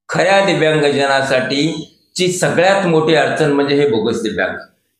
खऱ्या दिव्यांगजनासाठी ची सगळ्यात मोठी अडचण म्हणजे हे बोगस दिव्यांग।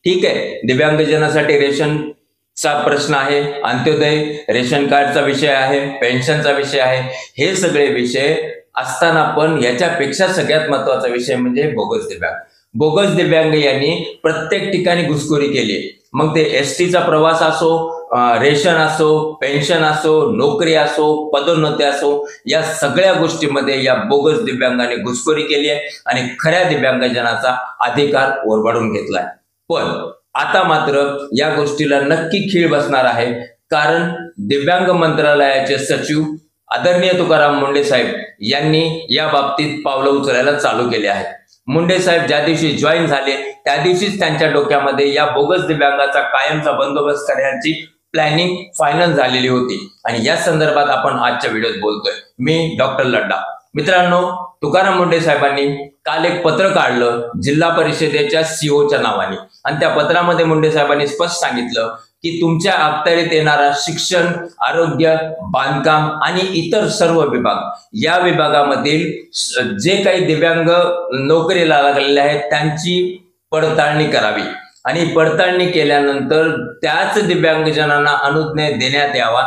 ठीक आहे, दिव्यांगजनासाठी रेशनचा प्रश्न आहे, अंत्योदय रेशन कार्डचा विषय आहे, पेन्शनचा विषय आहे, हे सगळे विषय असताना पण याच्यापेक्षा सगळ्यात महत्त्वाचा विषय म्हणजे बोगस दिव्यांग। बोगस दिव्यांग यांनी प्रत्येक ठिकाणी घुसखोरी केली, मग ते एसटीचा प्रवास असो, रेशन असो, पेन्शन असो, नोकरी असो, पदोन्नती असो, या सगळ्या गोष्टीमध्ये या बोगस दिव्यांगाने घुसखोरी केली आहे आणि खऱ्या दिव्यांगजनाचा अधिकार ओरबाडून घेतलाय। पण आता मात्र या गोष्टीला नक्की खीळ बसणार आहे, कारण दिव्यांग मंत्रालयाचे सचिव आदरणीय तुकाराम मुंढे साहेब यांनी या बाबतीत पावलं उचलायला चालू केले आहेत। मुंढे साहेब ज्या दिवशी जॉईन झाले त्या दिवशीच त्यांच्या डोक्यामध्ये या बोगस दिव्यांगाचा कायमचा बंदोबस्त करण्याची प्लॅनिंग फायनल झालेली होती आणि या संदर्भात आपण आजच्या व्हिडिओत बोलतोय। मी डॉक्टर लड्डा। मित्रांनो, तुकाराम मुंढे साहेबांनी काल एक पत्र काढलं जिल्हा परिषदेच्या सीओच्या नावाने आणि त्या पत्रामध्ये मुंढे साहेबांनी स्पष्ट सांगितलं की तुमच्या अखत्यारीत येणारा शिक्षण, आरोग्य, बांधकाम आणि इतर सर्व विभाग, या विभागामधील जे काही दिव्यांग नोकरीला लागलेले आहेत त्यांची पडताळणी करावी आणि पडताळणी केल्यानंतर त्याच दिव्यांगजनांना अनुज्ञा देण्यात यावा,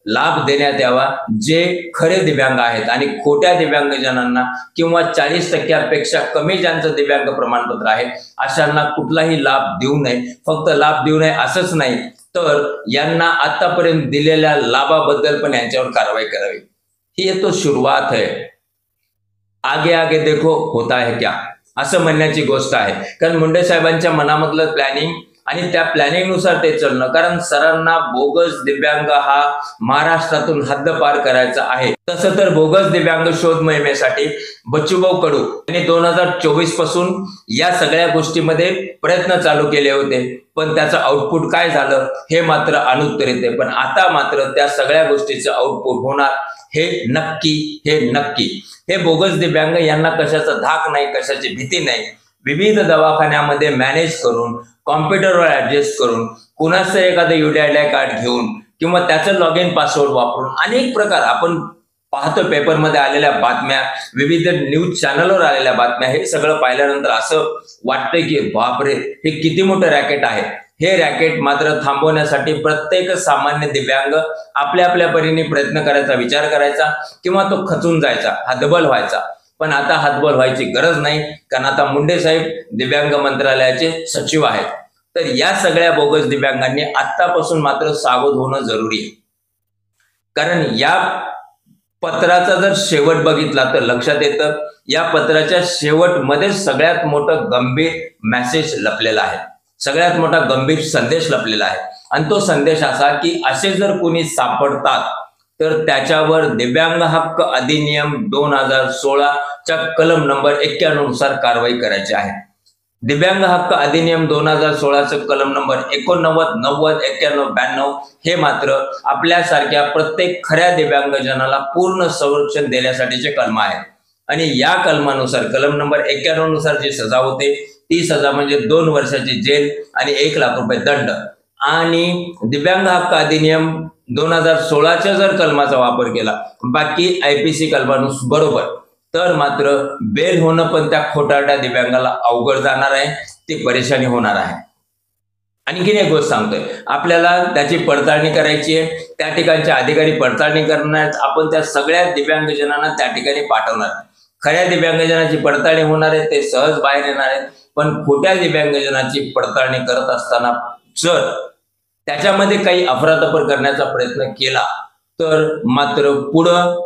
लाभ देण्यात यावा जे खरे दिव्यांग आहेत आणि खोट्या दिव्यांगजनांना किंवा 40% कमी ज्यांचं दिव्यांग प्रमाणपत्र आहे अशांना कुठलाही लाभ देऊ नये। फक्त लाभ देऊ नये असंच नाही तर यांना आतापर्यंत दिलेल्या लाभाबद्दल पण यांच्यावर कारवाई करावी। ही तो सुरुवात है, आगे आगे देखो होता है क्या, असं म्हणण्याची गोष्ट आहे। कारण मुंढे साहेबांच्या मनामधलं प्लॅनिंग आणि त्या प्लॅनिंग नुसार ते चालणं, कारण सरांना बोगस दिव्यांग हा महाराष्ट्रातून हद्दपार करायचा आहे। तसं तर बोगस दिव्यांग शोध मोहिमेसाठी बच्चूभाऊ कडू यांनी 2024 पासून या सगळ्या गोष्टीमध्ये प्रयत्न चालू केले होते, पण त्याचं आउटपुट काय झालं हे मात्र अनुत्तरित आहे। पण आता मात्र त्या सगळ्या गोष्टीचं आउटपुट होणार हे नक्की। हे बोगस दिव्यांग यांना कशाचा धाक नाही, कशाची भीती नाही, विविध दवाखान्यामध्ये मॅनेज करून, कॉम्प्युटरवर ऍडजस्ट करून, कुणाचं एखादं UDI कार्ड घेऊन किंवा त्याचं लॉग इन पासवर्ड वापरून अनेक प्रकार आपण पाहतो। पेपरमध्ये आलेल्या बातम्या, विविध न्यूज चॅनलवर आलेल्या बातम्या, हे सगळं पाहिल्यानंतर असं वाटतंय की बापरे, हे किती मोठं रॅकेट आहे। हे रॅकेट मात्र थांबवण्यासाठी प्रत्येक सामान्य दिव्यांग आपल्या आपल्या परीने प्रयत्न करायचा, विचार करायचा किंवा तो खचून जायचा, हतबल व्हायचा। पण आता हतबल व्हायची गरज नाही, कारण आता मुंढे साहेब दिव्यांग मंत्रालयाचे सचिव आहेत। तर या सगळ्या बोगस दिव्यांगांनी आतापासून मात्र सावध होणं जरुरी आहे, कारण या पत्राचा जर शेवट बघितला तर लक्षात येतं या पत्राच्या शेवटमध्ये सगळ्यात मोठं गंभीर मेसेज लपलेला आहे, सगळ्यात मोठा गंभीर संदेश लपलेला आहे। आणि तो संदेश असा की असे जर कोणी सापडतात तर त्याच्यावर दिव्यांग हक्क अधिनियम 2016 च्या कलम नंबर 91 नुसार कारवाई करायची आहे। दिव्यांग हक्क अधिनियम 2016 चे कलम नंबर 89, 90, 91, 92 हे मात्र आपल्यासारख्या प्रत्येक खऱ्या दिव्यांगजनाला पूर्ण संरक्षण देण्यासाठीचे कलम आहेत आणि या कलमानुसार कलम नंबर 91 नुसार जी सजा होते ती सजा म्हणजे 2 वर्षाची जेल आणि 1 लाख रुपये दंड। आणि दिव्यांग हक्क अधिनियम 2016च्या जर कलमाचा वापर केला बाकी IPC कलमानुसार तर मात्र बेल होणं पण त्या खोटारड्या दिव्यांगाला अवघड जाणार आहे, ती परेशानी होणार आहे। आणखीन एक गोष्ट सांगतोय, आपल्याला त्याची पडताळणी करायची आहे, त्या ठिकाणचे अधिकारी पडताळणी करणार, आपण त्या सगळ्या दिव्यांगजनांना त्या ठिकाणी पाठवणार। खऱ्या दिव्यांगजनाची पडताळणी होणार आहे, ते सहज बाहेर येणार आहेत, पण खोट्या दिव्यांगजनाची पडताळणी करत असताना जर त्याच्यामध्ये काही अफरातफर करण्याचा प्रयत्न केला तर मात्र पुढं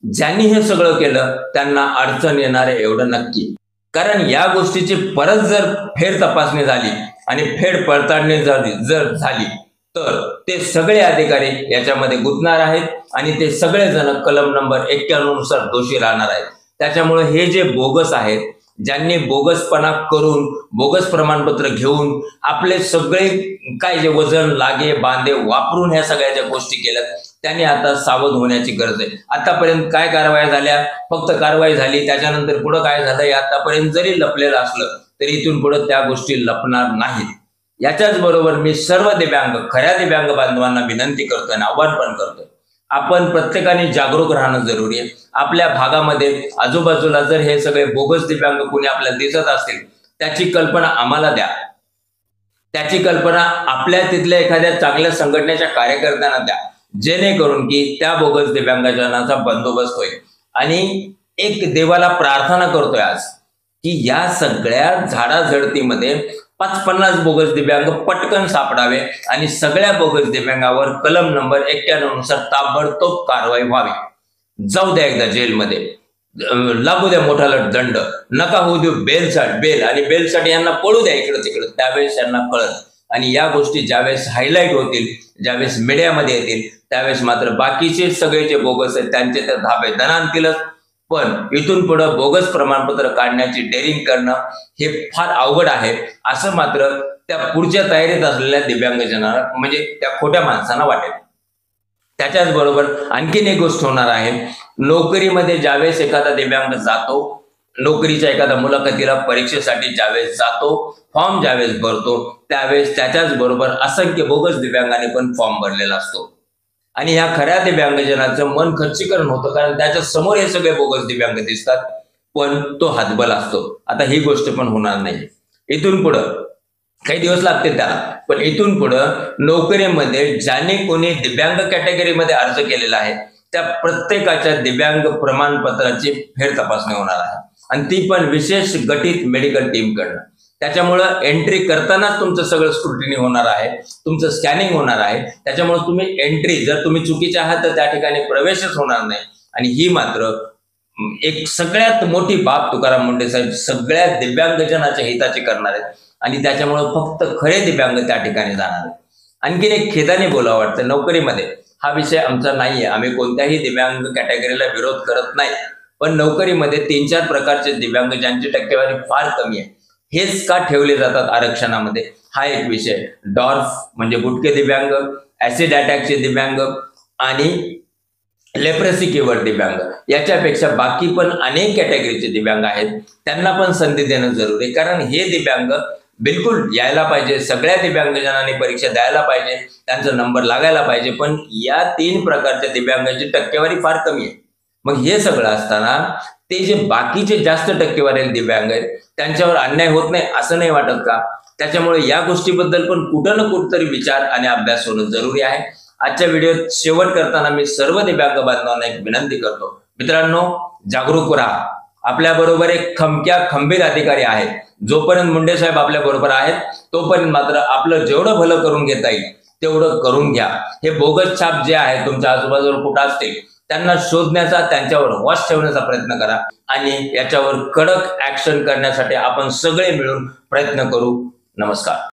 ज्यांनी हे सगळं केलं त्यांना अडचण येणार आहे, एवढं नक्की। कारण या गोष्टीची परत जर फेर तपासणी झाली आणि फेर पडताळणी जर झाली तर ते सगळे अधिकारी याच्यामध्ये गुंतणार आहेत आणि ते सगळेजण कलम नंबर 91 नुसार दोषी राहणार आहेत। त्याच्यामुळे हे जे बोगस आहेत, ज्यांनी बोगसपणा करून, बोगस प्रमाणपत्र घेऊन आपले सगळे काय जे वजन, लागे, बांधे वापरून ह्या सगळ्या ज्या गोष्टी केल्यात त्यांनी आता सावध होण्याची गरज आहे। आतापर्यंत काय कारवाई झाल्या, फक्त कारवाई झाली, त्याच्यानंतर पुढे काय झालं आतापर्यंत जरी लपलेलं असलं तरी इथून पुढे त्या गोष्टी लपणार नाहीत। याच्याच बरोबर मी सर्व दिव्यांग, खऱ्या दिव्यांग बांधवांना विनंती करतोय आणि आवाहन पण करतोय आपण प्रत्येकाने जागरूक राहणं जरुरी आहे. आपल्या भागामध्ये आजूबाजूला जर हे सगळे बोगस दिव्यांग कोणी आपल्याला दिसत असतील, त्याची कल्पना आम्हाला द्या. त्याची कल्पना आपल्या तिथल्या एखाद्या चांगल्या संघटनेच्या कार्यकर्त्यांना द्या, जेणेकरून की त्या बोगस दिव्यांगजनाचा बंदोबस्त होईल. आणि एक देवाला प्रार्थना करतोय आज की या सगळ्या झाडाझडतीमध्ये 50 बोगस दिव्यांग पटकन सापडावे आणि सगळ्या बोगस दिव्यांगावर कलम नंबर 91 नुसार ताबडतोब कारवाई व्हावी. जाऊ द्या एकदा जेलमध्ये, लागू द्या मोठा दंड, नका होऊ देऊ बेल आणि बेलसाठी यांना पळू द्या इकडं तिकडं. त्यावेळेस यांना कळत आणि या गोष्टी ज्यावेळेस हायलाईट होतील, ज्यावेळेस मीडियामध्ये येतील, त्यावेळेस मात्र बाकीचे सगळे जे बोगस आहेत त्यांचे तर धाबे दणानतीलच. पण इथून पुढे बोगस प्रमाणपत्र काढण्याची डेअरिंग करणं हे फार अवघड आहे, असं मात्र त्या पुढच्या तयारीत असलेल्या दिव्यांगजनांना म्हणजे त्या खोट्या माणसांना वाटेल. त्याच्याच बरोबर आणखीन एक गोष्ट होणार आहे. नोकरीमध्ये ज्यावेळेस एखादा दिव्यांग जातो, नोकरीच्या एखाद्या मुलाखतीला परीक्षेसाठी ज्यावेळेस जातो, फॉर्म ज्यावेळेस भरतो, त्यावेळेस त्याच्याच बरोबर असंख्य बोगस दिव्यांगाने पण फॉर्म भरलेला असतो. आणि ह्या खऱ्या दिव्यांगजनाचं मन खच्चीकरण होतं, कारण त्याच्या समोर हे सगळे बोगस दिव्यांग दिसतात, पण तो हातबल असतो. आता ही गोष्ट पण होणार नाही. इथून पुढं काही दिवस लागतील त्याला, पण इथून पुढं नोकरीमध्ये ज्याने कोणी दिव्यांग कॅटेगरीमध्ये अर्ज केलेला आहे त्या प्रत्येकाच्या दिव्यांग प्रमाणपत्राची फेर तपासणी होणार आहे, आणि ती पण विशेष गठीत मेडिकल टीम कडनं. त्याच्यामुळं एंट्री करतानाच तुमचं सगळं स्क्रुटिनी होणार आहे, तुमचं स्कॅनिंग होणार आहे. त्याच्यामुळे तुम्ही एंट्री जर तुम्ही चुकीचे आहात तर त्या ठिकाणी प्रवेशच होणार नाही. आणि ही मात्र एक सगळ्यात मोठी बाब तुकाराम मुंडे साहेब सगळ्या दिव्यांगजनाच्या हिताची करणार आहेत, आणि त्याच्यामुळे फक्त खरे दिव्यांग त्या ठिकाणी जाणार आहेत. आणखीन एक खेदाने बोलावं वाटतं, नोकरीमध्ये हा विषय आमचा नाहीये, आम्ही कोणत्याही दिव्यांग कॅटेगरीला विरोध करत नाही, पण नोकरीमध्ये 3-4 प्रकारचे दिव्यांग ज्यांची टक्केवारी फार कमी आहे, हेच का ठेवले जातात आरक्षणामध्ये, हा एक विषय. डॉर्फ म्हणजे गुटके दिव्यांग, ऍसिड अटॅकचे दिव्यांग आणि लेप्रेसी किवर दिव्यांग, याच्यापेक्षा बाकी पण अनेक कॅटेगरीचे दिव्यांग आहेत, त्यांना पण संधी देणं जरुरी आहे. कारण हे दिव्यांग बिलकुल यायला पाहिजे, सगळ्या दिव्यांगजनांनी परीक्षा द्यायला पाहिजे, त्यांचा नंबर लागायला पाहिजे, पण या 3 प्रकारच्या दिव्यांगाची टक्केवारी फार कमी आहे. मग हे सगळं असताना ते जे बाकीचे जास्त टक्केवारी दिव्यांग आहेत त्यांच्यावर अन्याय होत नाही असं नाही वाटत का? त्याच्यामुळे या गोष्टीबद्दल पण कुठं ना कुठंतरी विचार आणि अभ्यास होणं जरुरी आहे. आजच्या व्हिडिओत शेवट करताना मी सर्व दिव्यांग बांधवांना एक विनंती करतो, मित्रांनो जागरूक राहा. आपल्या बरोबर एक खंबीर अधिकारी आहे. जोपर्यंत मुंडे साहेब आपल्या बरोबर आहेत तोपर्यंत मात्र आपलं जेवढं भलं करून घेता येईल तेवढं करून घ्या. हे बोगस छाप जे आहे तुमच्या आजूबाजूला कुठं असतील त्यांना शोधण्याचा, त्यांच्यावर वॉच ठेवण्याचा प्रयत्न करा, आणि याच्यावर कडक ऍक्शन करण्यासाठी आपण सगळे मिळून प्रयत्न करू. नमस्कार.